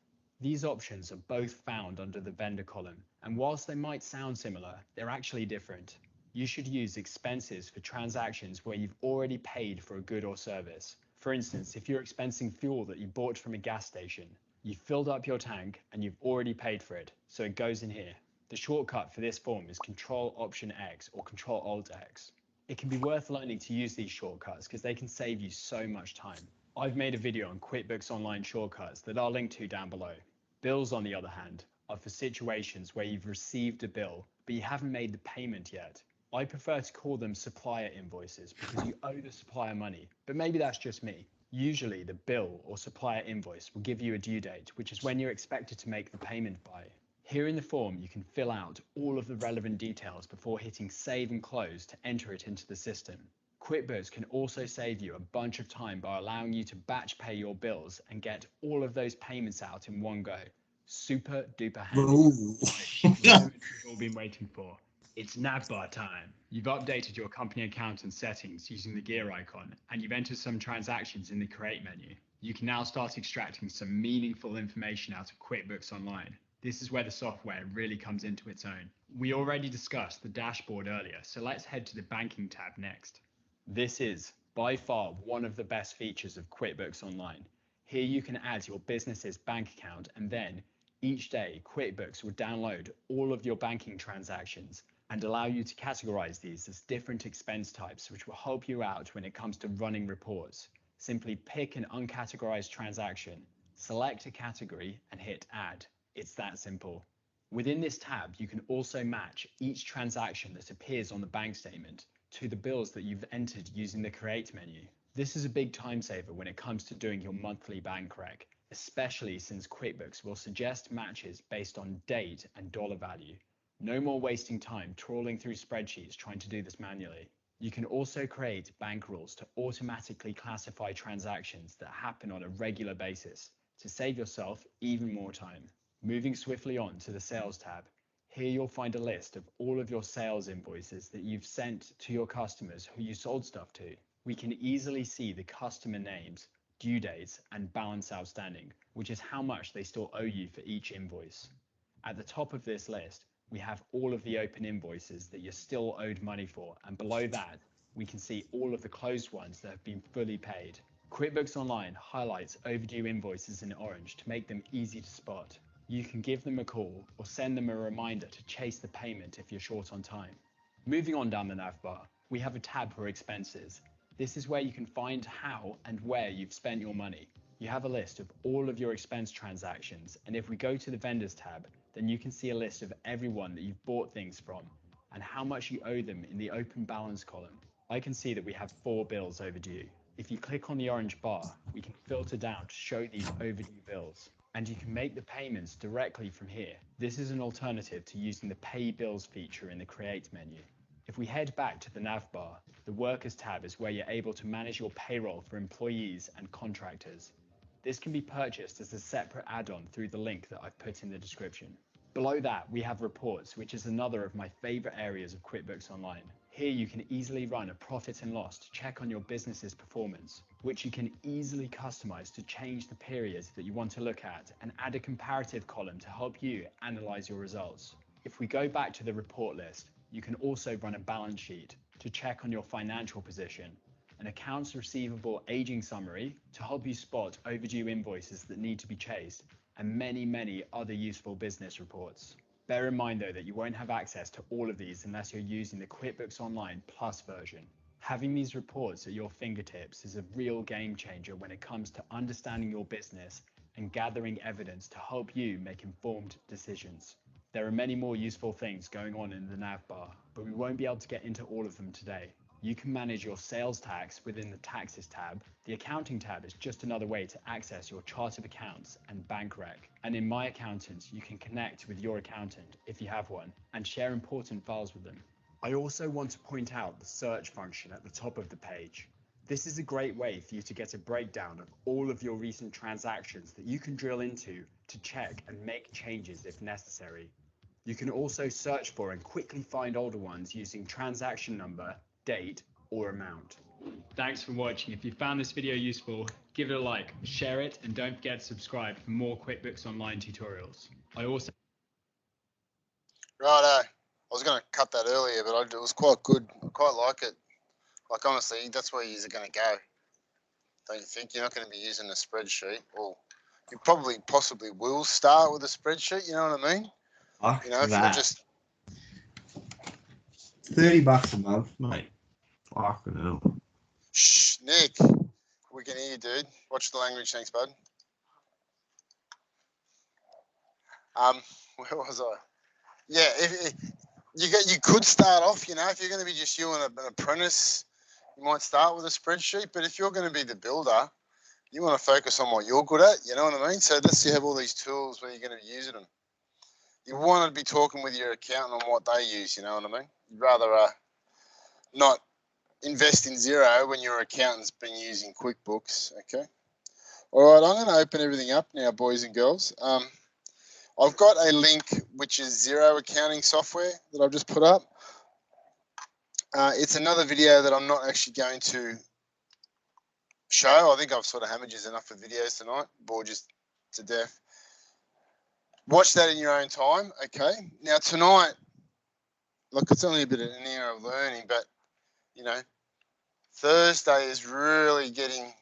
These options are both found under the vendor column, and whilst they might sound similar, they're actually different. You should use expenses for transactions where you've already paid for a good or service. For instance, if you're expensing fuel that you bought from a gas station, you've filled up your tank and you've already paid for it, so it goes in here. The shortcut for this form is Control-Option-X or Control-Alt-X. It can be worth learning to use these shortcuts because they can save you so much time. I've made a video on QuickBooks Online shortcuts that I'll link to down below. Bills, on the other hand, are for situations where you've received a bill, but you haven't made the payment yet. I prefer to call them supplier invoices because you owe the supplier money, but maybe that's just me. Usually the bill or supplier invoice will give you a due date, which is when you're expected to make the payment by. Here in the form, you can fill out all of the relevant details before hitting Save and Close to enter it into the system. QuickBooks can also save you a bunch of time by allowing you to batch pay your bills and get all of those payments out in one go. Super duper handy. The moment you've all been waiting for. It's navbar time. You've updated your company account and settings using the gear icon, and you've entered some transactions in the Create menu. You can now start extracting some meaningful information out of QuickBooks Online. This is where the software really comes into its own. We already discussed the dashboard earlier, so let's head to the banking tab next. This is by far one of the best features of QuickBooks Online. Here you can add your business's bank account, and then each day QuickBooks will download all of your banking transactions and allow you to categorize these as different expense types, which will help you out when it comes to running reports. Simply pick an uncategorized transaction, select a category, and hit Add. It's that simple. Within this tab, you can also match each transaction that appears on the bank statement to the bills that you've entered using the Create menu. This is a big time saver when it comes to doing your monthly bank rec, especially since QuickBooks will suggest matches based on date and dollar value. No more wasting time trawling through spreadsheets trying to do this manually. You can also create bank rules to automatically classify transactions that happen on a regular basis to save yourself even more time. Moving swiftly on to the Sales tab. Here you'll find a list of all of your sales invoices that you've sent to your customers who you sold stuff to. We can easily see the customer names, due dates, and balance outstanding, which is how much they still owe you for each invoice. At the top of this list, we have all of the open invoices that you're still owed money for, and below that, we can see all of the closed ones that have been fully paid. QuickBooks Online highlights overdue invoices in orange to make them easy to spot. You can give them a call or send them a reminder to chase the payment if you're short on time. Moving on down the nav bar, we have a tab for expenses. This is where you can find how and where you've spent your money. You have a list of all of your expense transactions, and if we go to the vendors tab, then you can see a list of everyone that you've bought things from and how much you owe them in the open balance column. I can see that we have 4 bills overdue. If you click on the orange bar, we can filter down to show these overdue bills, and you can make the payments directly from here. This is an alternative to using the Pay Bills feature in the Create menu. If we head back to the nav bar, the Workers tab is where you're able to manage your payroll for employees and contractors. This can be purchased as a separate add-on through the link that I've put in the description. Below that, we have Reports, which is another of my favorite areas of QuickBooks Online. Here you can easily run a profit and loss to check on your business's performance, which you can easily customize to change the periods that you want to look at and add a comparative column to help you analyze your results. If we go back to the report list, you can also run a balance sheet to check on your financial position, an accounts receivable aging summary to help you spot overdue invoices that need to be chased, and many other useful business reports. Bear in mind though that you won't have access to all of these unless you're using the QuickBooks Online Plus version. Having these reports at your fingertips is a real game changer when it comes to understanding your business and gathering evidence to help you make informed decisions. There are many more useful things going on in the nav bar, but we won't be able to get into all of them today. You can manage your sales tax within the Taxes tab. The Accounting tab is just another way to access your chart of accounts and bank rec. And in My Accountant, you can connect with your accountant, if you have one, and share important files with them. I also want to point out the search function at the top of the page. This is a great way for you to get a breakdown of all of your recent transactions that you can drill into to check and make changes if necessary. You can also search for and quickly find older ones using transaction number, date, or amount. Thanks for watching. If you found this video useful, give it a like, share it, and don't forget to subscribe for more QuickBooks Online tutorials. Righto. I was going to cut that earlier, but it was quite good. I quite like it. Like, honestly, that's where you're going to go. Don't you think? You're not going to be using a spreadsheet. Well, you possibly will start with a spreadsheet, you know what I mean? Fuck You know, if that. you're just... $30 a month, mate. Fucking hell. Shh, Nick. We can hear you, dude. Watch the language. Thanks, bud. Where was I? Yeah, if you could start off, you know, if you're going to be just you and an apprentice, you might start with a spreadsheet. But if you're going to be the builder, you want to focus on what you're good at. You know what I mean? So that's you have all these tools where you're going to be using them. You want to be talking with your accountant on what they use. You know what I mean? You'd rather not invest in zero when your accountant's been using QuickBooks. Okay. All right. I'm going to open everything up now, boys and girls. I've got a link which is Xero accounting software that I've just put up. It's another video that I'm not actually going to show. I think I've sort of hammered you enough with videos tonight, bored you to death. Watch that in your own time, okay? Now tonight, look, it's only a bit of an era of learning, but, you know, Thursday is really getting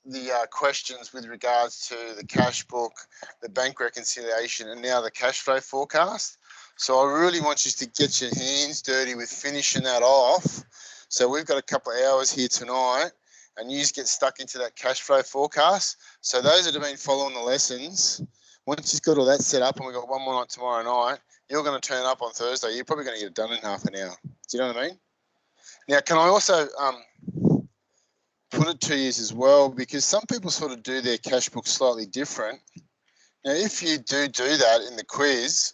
the questions with regards to the cash book, the bank reconciliation, and now the cash flow forecast. So I really want you to get your hands dirty with finishing that off. So we've got a couple of hours here tonight, and you just get stuck into that cash flow forecast. So those that have been following the lessons, once you've got all that set up, and we've got one more night tomorrow night, you're going to turn up on Thursday. You're probably going to get it done in half an hour. Do you know what I mean? Now, can I also put it to you as well, because some people sort of do their cash book slightly different. Now, if you do that in the quiz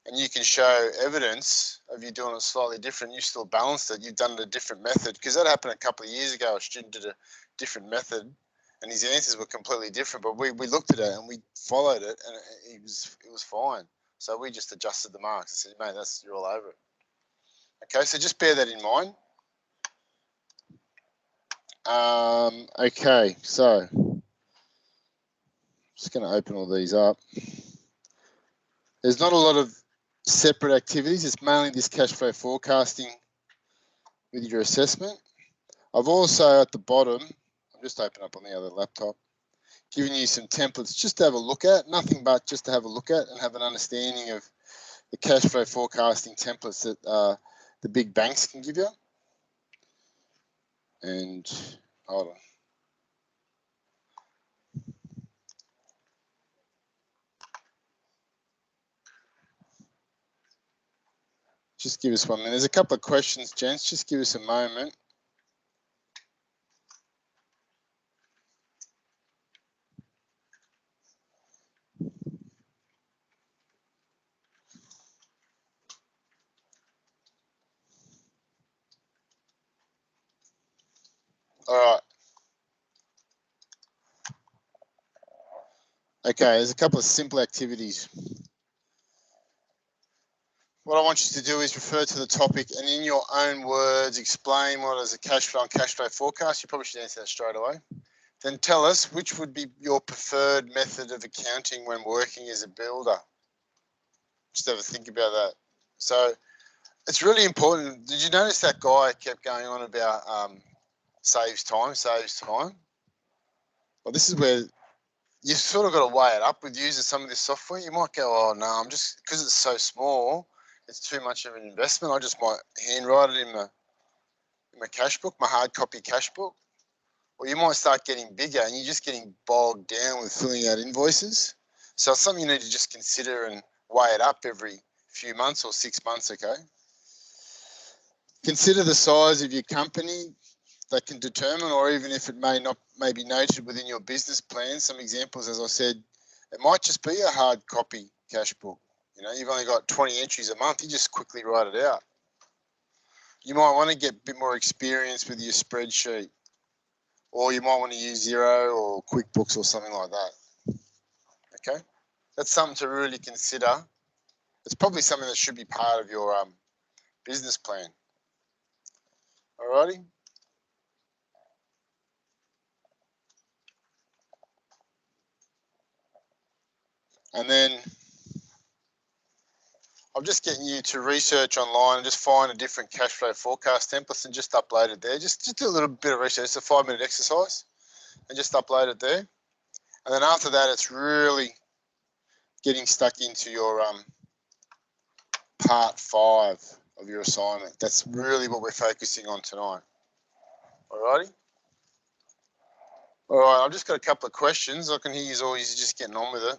and you can show evidence of you doing it slightly different, you still balanced it, you've done it a different method, because that happened a couple of years ago. A student did a different method and his answers were completely different. But we looked at it and we followed it, and it was fine. So we just adjusted the marks. I said, mate, you're all over it. Okay, so just bear that in mind. Okay, so just going to open all these up. There's not a lot of separate activities. It's mainly this cash flow forecasting with your assessment. I've also at the bottom, I'm just opening up on the other laptop, giving you some templates just to have a look at, nothing but just to have a look at and have an understanding of the cash flow forecasting templates that the big banks can give you. And hold on. Just give us 1 minute. There's a couple of questions, gents. Just give us a moment. All right. Okay, there's a couple of simple activities. What I want you to do is refer to the topic and in your own words explain what is a cash flow and cash flow forecast. You probably should answer that straight away. Then tell us which would be your preferred method of accounting when working as a builder. Just have a think about that. So it's really important. Did you notice that guy kept going on about saves time? Well, this is where you've sort of got to weigh it up with using some of this software. You might go, oh no, I'm just, because it's so small, it's too much of an investment. I just might handwrite it in my cash book, my hard copy cash book. Or you might start getting bigger and you're just getting bogged down with filling out invoices. So it's something you need to just consider and weigh it up every few months or 6 months, okay? Consider the size of your company. That can determine, or even if it may be noted within your business plan. Some examples, as I said, it might just be a hard copy cash book. You know, you've only got 20 entries a month. You just quickly write it out. You might want to get a bit more experience with your spreadsheet, or you might want to use Xero or QuickBooks or something like that. Okay, that's something to really consider. It's probably something that should be part of your business plan. Alrighty. And then I'm just getting you to research online and just find a different cash flow forecast templates and just upload it there. Just do a little bit of research. It's a 5-minute exercise and just upload it there. And then after that, it's really getting stuck into your part 5 of your assignment. That's really what we're focusing on tonight. Alrighty. All right, I've just got a couple of questions. I can hear you always just getting on with it.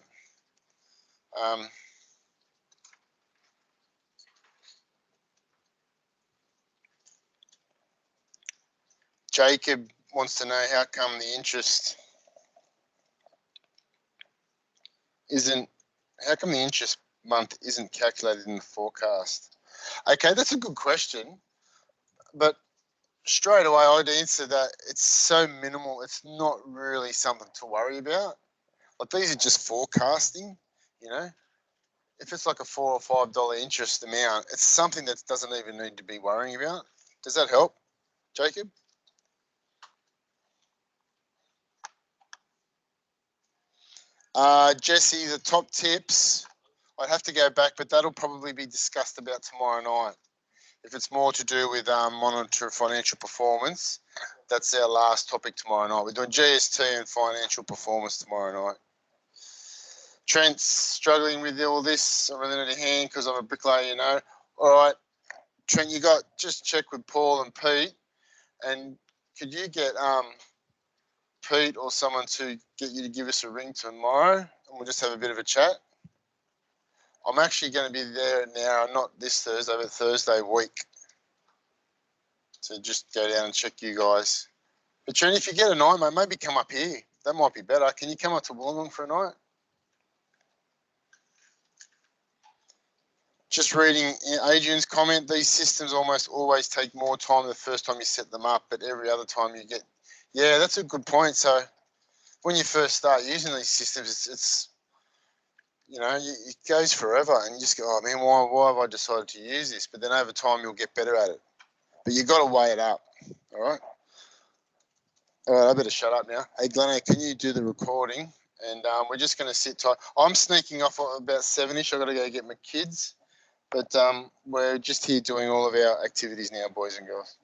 Jacob wants to know how come the interest month isn't calculated in the forecast. Okay, that's a good question, but straight away I'd answer that it's so minimal, it's not really something to worry about. Like, these are just forecasting, you know. If it's like a $4 or $5 interest amount, it's something that doesn't even need to be worrying about. Does that help, Jacob? Jesse, the top tips, I'd have to go back, but that'll probably be discussed about tomorrow night. If it's more to do with monitor financial performance, that's our last topic tomorrow night. We're doing GST and financial performance tomorrow night. Trent's struggling with all this. I really need a hand because I'm a bricklayer, you know. All right, Trent, just check with Paul and Pete, and could you get Pete or someone to get you to give us a ring tomorrow, and we'll just have a bit of a chat. I'm actually going to be there now, not this Thursday, but Thursday week, to just go down and check you guys. But Trent, if you get a night, mate, maybe come up here. That might be better. Can you come up to Wollongong for a night? Just reading Adrian's comment, these systems almost always take more time the first time you set them up, but every other time you get... Yeah, that's a good point. So when you first start using these systems, it's you know, it goes forever, and you just go, oh man, why have I decided to use this? But then over time, you'll get better at it. But you've got to weigh it up, all right? All right, I better shut up now. Hey, Glenn, can you do the recording? And we're just going to sit tight. I'm sneaking off at about 7-ish. I've got to go get my kids. But we're just here doing all of our activities now, boys and girls.